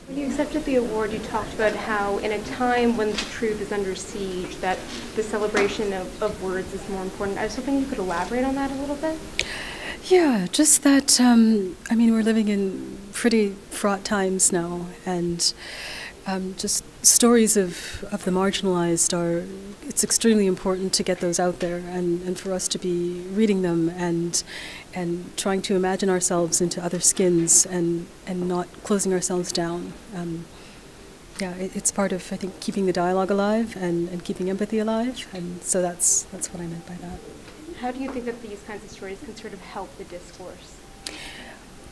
When you accepted the award, you talked about how in a time when the truth is under siege, that the celebration of words is more important. I was hoping you could elaborate on that a little bit. Yeah, just that, I mean, we're living in pretty fraught times now, and just stories of the marginalized are, it's extremely important to get those out there and for us to be reading them and trying to imagine ourselves into other skins and not closing ourselves down. Yeah, it's part of, I think, keeping the dialogue alive and keeping empathy alive, and so that's what I meant by that. How do you think that these kinds of stories can sort of help the discourse?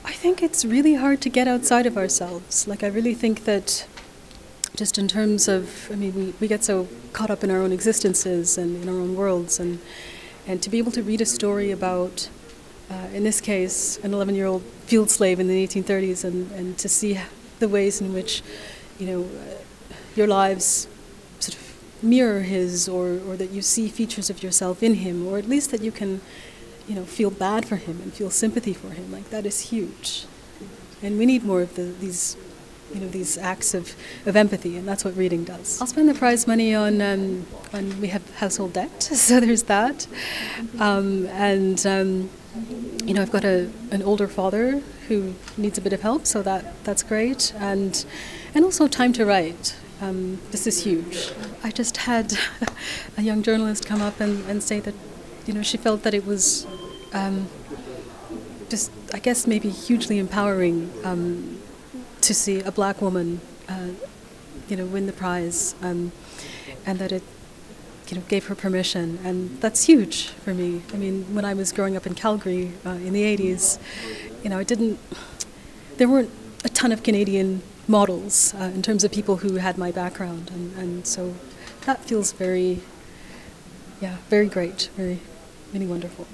I think it's really hard to get outside of ourselves. Like, I really think that just in terms of, I mean, we get so caught up in our own existences and in our own worlds, and to be able to read a story about, in this case, an 11-year-old field slave in the 1830s, and to see the ways in which, you know, your lives sort of mirror his, or that you see features of yourself in him, or at least that you can, you know, feel bad for him and feel sympathy for him. Like, that is huge, and we need more of these, you know, these acts of empathy, and that's what reading does. I'll spend the prize money on we have household debt, so there's that, you know, I've got an older father who needs a bit of help, so that's great, and also time to write. This is huge. I just had a young journalist come up and say that, you know, she felt that it was just, I guess, maybe hugely empowering to see a black woman, you know, win the prize, and that it, you know, gave her permission, and that's huge for me. I mean, when I was growing up in Calgary in the 80s, you know, there weren't a ton of Canadian models in terms of people who had my background, and so that feels very, yeah, very great, very, really wonderful.